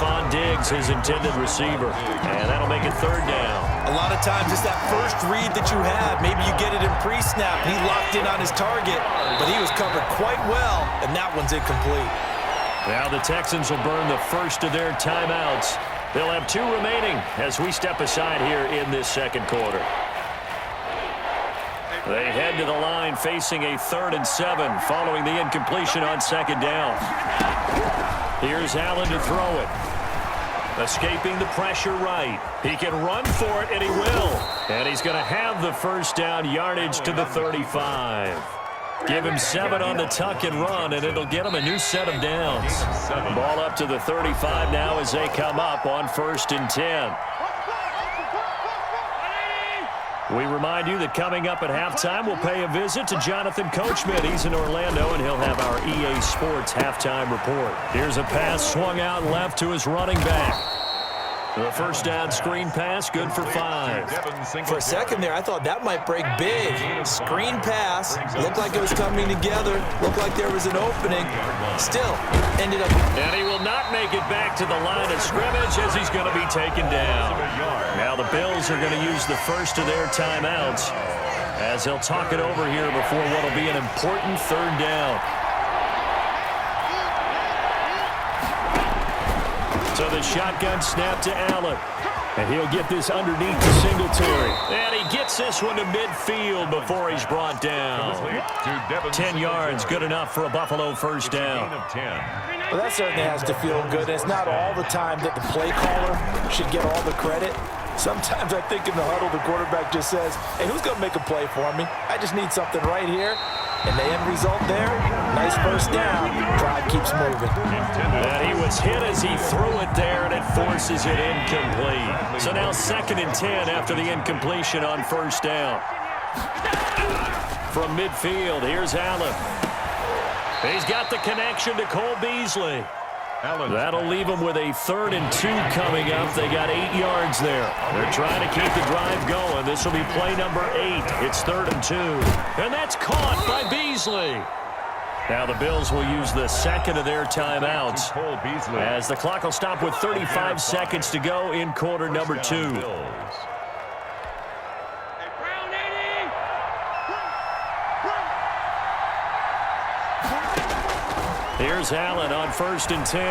Stefon Diggs, his intended receiver. And that'll make it third down. A lot of times it's that first read that you have. Maybe you get it in pre-snap. He locked in on his target, but he was covered quite well, and that one's incomplete. Now the Texans will burn the first of their timeouts. They'll have 2 remaining as we step aside here in this second quarter. They head to the line facing a 3rd and 7 following the incompletion on second down. Here's Allen to throw it. Escaping the pressure right. He can run for it, and he will. And he's going to have the first down, yardage to the 35. Give him 7 on the tuck and run, and it'll get him a new set of downs. Ball up to the 35 now as they come up on 1st and 10. We remind you that coming up at halftime, we'll pay a visit to Jonathan Coachman. He's in Orlando, and he'll have our EA Sports halftime report. Here's a pass swung out left to his running back. The first down screen pass, good for 5. For a second there, I thought that might break big. Screen pass, looked like it was coming together, looked like there was an opening. Still, ended up... And he will not make it back to the line of scrimmage as he's going to be taken down. Now the Bills are going to use the first of their timeouts as they'll talk it over here before what will be an important 3rd down. So the shotgun snap to Allen. And he'll get this underneath to Singletary. And he gets this one to midfield before he's brought down. 10 yards, good enough for a Buffalo first down. Well, that certainly has to feel good. It's not all the time that the play caller should get all the credit. Sometimes I think in the huddle, the quarterback just says, hey, who's going to make a play for me? I just need something right here. And the end result there, nice first down. Drive keeps moving. And he was hit as he threw it there, and it forces it incomplete. So now 2nd and 10 after the incompletion on first down. From midfield, here's Allen. He's got the connection to Cole Beasley. That'll leave them with a 3rd and 2 coming up. They got 8 yards there. They're trying to keep the drive going. This will be play number 8. It's 3rd and 2. And that's caught by Beasley. Now the Bills will use the second of their timeouts as the clock will stop with 35 seconds to go in quarter number 2. Here's Allen on 1st and 10.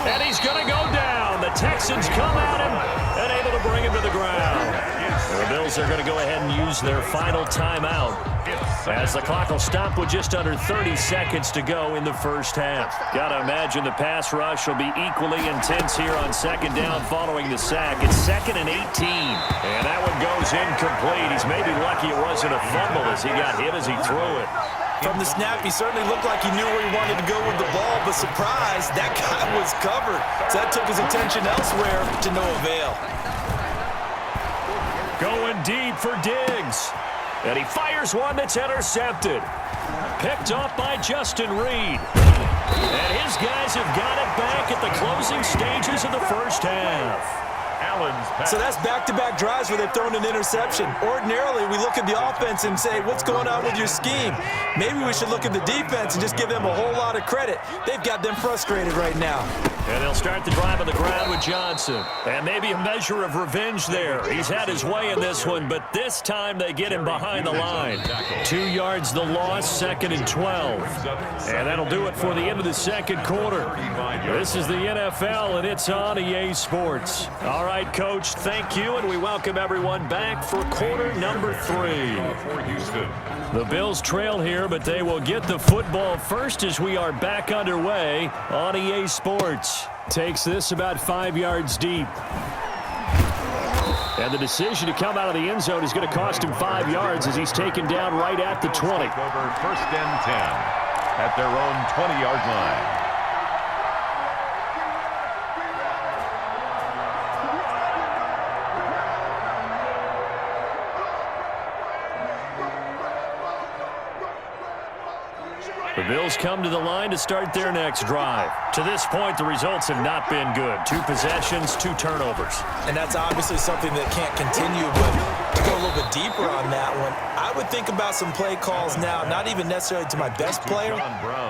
And he's going to go down. The Texans come at him and able to bring him to the ground. The Bills are going to go ahead and use their final timeout as the clock will stop with just under 30 seconds to go in the first half. Got to imagine the pass rush will be equally intense here on second down following the sack. It's 2nd and 18. And that one goes incomplete. He's maybe lucky it wasn't a fumble as he got hit as he threw it. From the snap, he certainly looked like he knew where he wanted to go with the ball, but surprise, that guy was covered. So that took his attention elsewhere to no avail. Going deep for Diggs. And he fires one that's intercepted. Picked off by Justin Reed. And his guys have got it back at the closing stages of the first half. So that's back-to-back drives where they've thrown an interception. Ordinarily, we look at the offense and say, what's going on with your scheme? Maybe we should look at the defense and just give them a whole lot of credit. They've got them frustrated right now. And they'll start the drive on the ground with Johnson. And maybe a measure of revenge there. He's had his way in this one, but this time they get him behind the line. 2 yards the loss, 2nd and 12. And that'll do it for the end of the second quarter. This is the NFL, and it's on EA Sports. All right, Coach, thank you, and we welcome everyone back for quarter number 3. The Bills trail here, but they will get the football first as we are back underway on EA Sports. Takes this about 5 yards deep. And the decision to come out of the end zone is going to cost him 5 yards as he's taken down right at the 20. Over 1st and 10 at their own 20-yard line. The Bills come to the line to start their next drive. To this point, the results have not been good. 2 possessions, 2 turnovers. And that's obviously something that can't continue, but go a little bit deeper on that one, I would think about some play calls now, not even necessarily to my best player,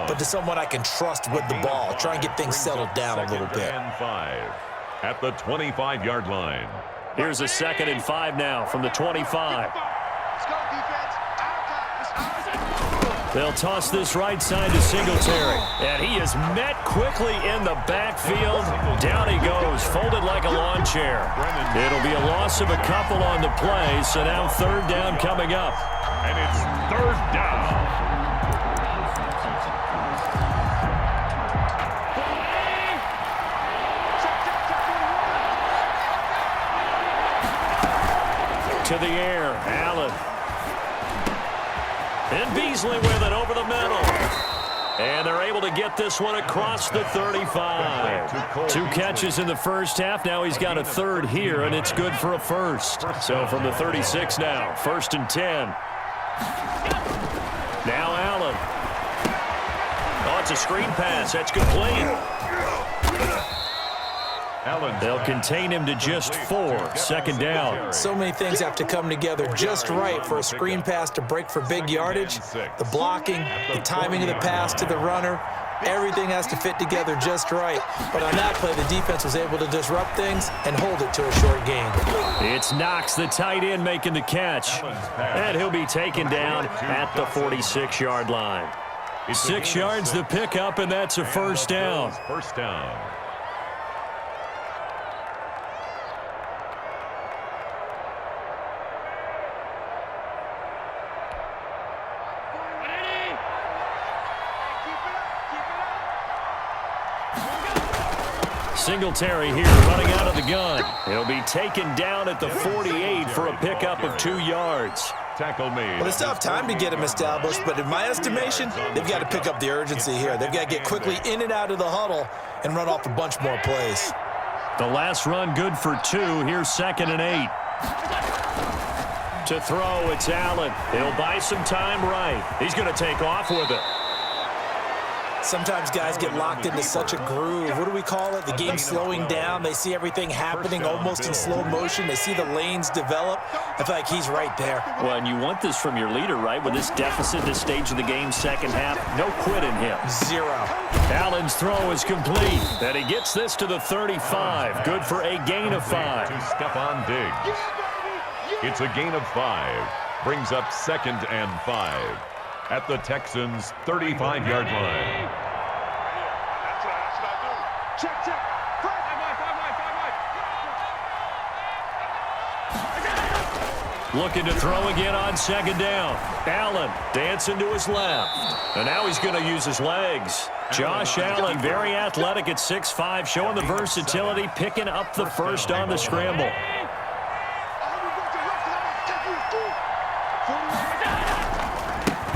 but to someone I can trust with the ball. Try and get things settled down a little bit. At the 25-yard line. Here's a 2nd and 5 now from the 25. They'll toss this right side to Singletary. And he is met quickly in the backfield. Down he goes, folded like a lawn chair. It'll be a loss of a couple on the play, so now 3rd down coming up. And it's 3rd down. To the air, Allen. And Beasley with it over the middle. And they're able to get this one across the 35. 2 catches in the first half. Now he's got a 3rd here, and it's good for a 1st. So from the 36 now, 1st and 10. Now Allen. Oh, it's a screen pass. That's complete. They'll contain him to just 4. 2nd down. So many things have to come together just right for a screen pass to break for big yardage. The blocking, the timing of the pass to the runner, everything has to fit together just right. But on that play, the defense was able to disrupt things and hold it to a short gain. It's Knox, the tight end, making the catch. And he'll be taken down at the 46-yard line. 6 yards the pickup, and that's a 1st down. 1st down. Singletary here running out of the gun. He'll be taken down at the 48 for a pickup of 2 yards. Tackle made. Well, they still have time to get him established, but in my estimation, they've got to pick up the urgency here. They've got to get quickly in and out of the huddle and run off a bunch more plays. The last run good for 2. Here's 2nd and 8. To throw, it's Allen. He'll buy some time right. He's going to take off with it. Sometimes guys get locked into such a groove. What do we call it? The game slowing down. They see everything happening almost in slow motion. They see the lanes develop. I feel like he's right there. Well, and you want this from your leader, right? With this deficit, this stage of the game, 2nd half, no quit in him. 0. Allen's throw is complete. And he gets this to the 35. Good for a gain of 5. To Stephon Diggs. It's a gain of 5. Brings up 2nd and 5. At the Texans' 35-yard line. Check. Looking to throw again on 2nd down. Allen dancing to his left. And now he's going to use his legs. Josh Allen, very athletic at 6'5", showing the versatility, picking up the 1st on the scramble.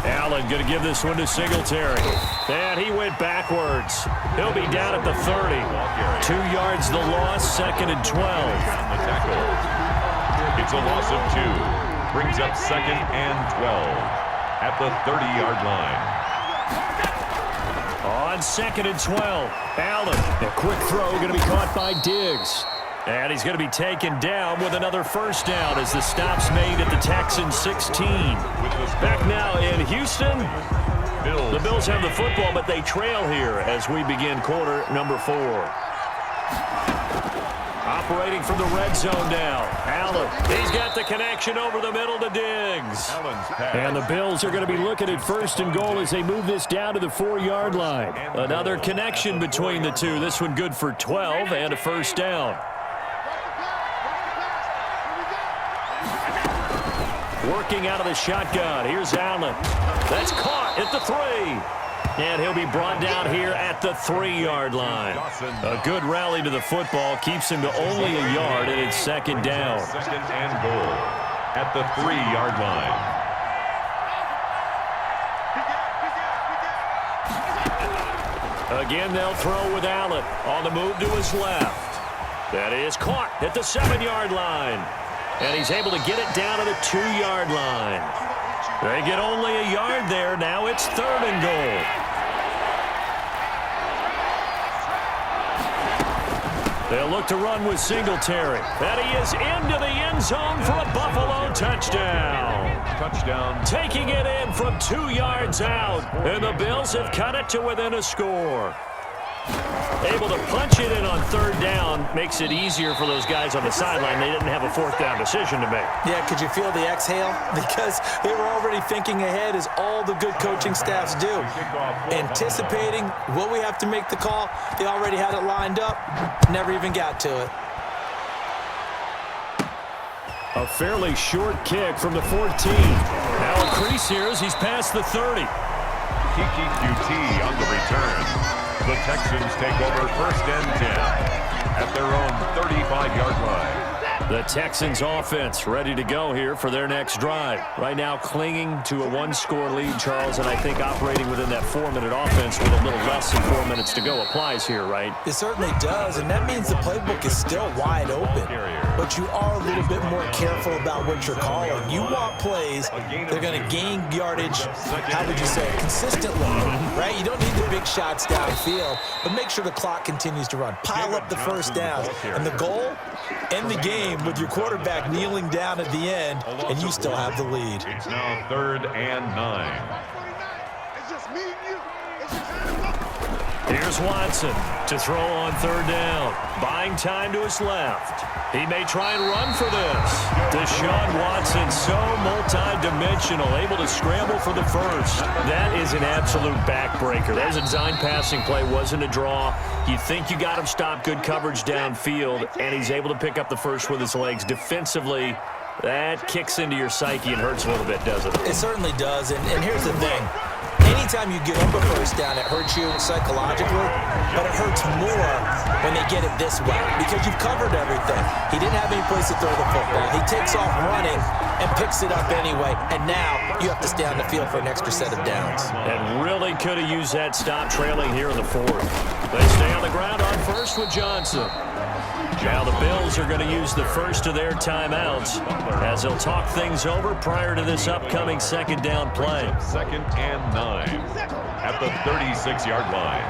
Allen going to give this one to Singletary. And he went backwards. He'll be down at the 30. 2 yards the loss, 2nd and 12. It's a loss of 2. Brings up 2nd and 12. At the 30-yard line. On 2nd and 12. Allen, a quick throw going to be caught by Diggs. And he's going to be taken down with another 1st down as the stop's made at the Texans' 16. Back now in Houston. The Bills have the football, but they trail here as we begin quarter number 4. Operating from the red zone now. Allen, he's got the connection over the middle to Diggs. And the Bills are going to be looking at 1st and goal as they move this down to the 4-yard line. Another connection between the two. This one good for 12 and a 1st down. Working out of the shotgun. Here's Allen. That's caught at the 3. And he'll be brought down here at the 3-yard line. A good rally to the football. Keeps him to only a yard, and it's 2nd down. 2nd and goal at the 3-yard line. Again, they'll throw with Allen. On the move to his left. That is caught at the 7-yard line. And he's able to get it down to the 2-yard line. They get only a yard there. Now it's 3rd and goal. They'll look to run with Singletary. And he is into the end zone for a Buffalo touchdown. Touchdown. Taking it in from 2 yards out. And the Bills have cut it to within a score. Able to punch it in on 3rd down makes it easier for those guys on the sideline. They didn't have a 4th down decision to make. Yeah, could you feel the exhale? Because they were already thinking ahead, as all the good coaching staffs do. Anticipating, will we have to make the call? They already had it lined up. Never even got to it. A fairly short kick from the 14. Now a crease here as he's past the 30. Kiki QT on the return. The Texans take over 1st and 10 at their own 35-yard line. The Texans offense ready to go here for their next drive. Right now clinging to a 1-score lead, Charles, and I think operating within that 4-minute offense with a little less than 4 minutes to go applies here, right? It certainly does, and that means the playbook is still wide open. But you are a little bit more careful about what you're calling. You want plays that are going to gain yardage, how would you say, consistently, right? You don't need the big shots downfield, but make sure the clock continues to run. Pile up the 1st down, and the goal, end the game with your quarterback kneeling down at the end, and you still have the lead. It's now 3rd and 9. Here's Watson to throw on 3rd down. Buying time to his left. He may try and run for this. Deshaun Watson, so multi-dimensional, able to scramble for the 1st. That is an absolute backbreaker. That was a design passing play, wasn't a draw. You think you got him stopped, good coverage downfield, and he's able to pick up the 1st with his legs. Defensively, that kicks into your psyche and hurts a little bit, doesn't it? It certainly does, and here's the thing. Anytime you get up a 1st down, it hurts you psychologically, but it hurts more when they get it this way because you've covered everything. He didn't have any place to throw the football. He takes off running and picks it up anyway, and now you have to stay on the field for an extra set of downs. And really could have used that stop trailing here in the 4th. They stay on the ground on 1st with Johnson. Now the Bills are going to use the 1st of their timeouts as they'll talk things over prior to this upcoming 2nd down play. 2nd and 9 at the 36-yard line.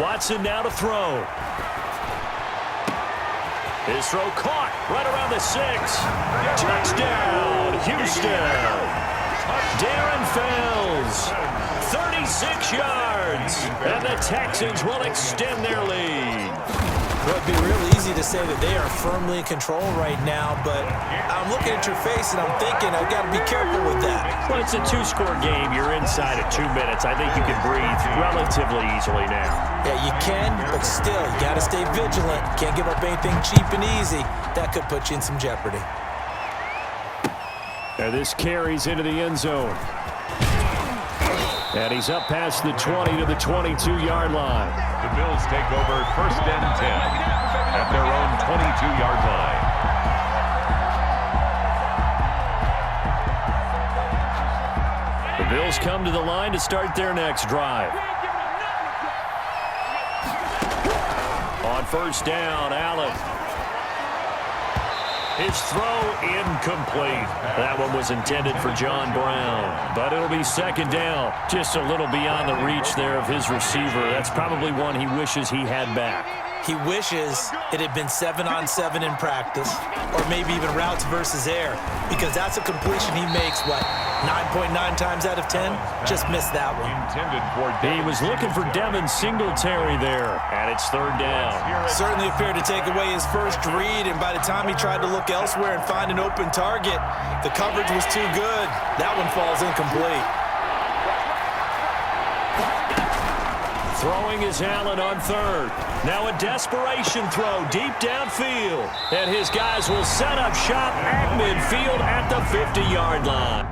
Watson now to throw. His throw caught right around the 6. Touchdown, Houston. Darren Fells. 36 yards, and the Texans will extend their lead. Well, it'd be real easy to say that they are firmly in control right now, but I'm looking at your face and I'm thinking I've got to be careful with that. Well, it's a 2-score game. You're inside at 2 minutes. I think you can breathe relatively easily now. Yeah, you can, but still, you got to stay vigilant. Can't give up anything cheap and easy. That could put you in some jeopardy. And this carries into the end zone. And he's up past the 20 to the 22-yard line. The Bills take over 1st and 10 at their own 22-yard line. The Bills come to the line to start their next drive. On 1st down, Allen. His throw incomplete. That one was intended for John Brown. But it'll be 2nd down. Just a little beyond the reach there of his receiver. That's probably one he wishes he had back. He wishes it had been 7-on-7 in practice, or maybe even routes versus air, because that's a completion he makes, 9.9 times out of 10? Just missed that one. He was looking for Devin Singletary there, and it's 3rd down. Certainly appeared to take away his first read, and by the time he tried to look elsewhere and find an open target, the coverage was too good. That one falls incomplete. Throwing is Allen on 3rd. Now a desperation throw deep downfield. And his guys will set up shop at midfield at the 50-yard line.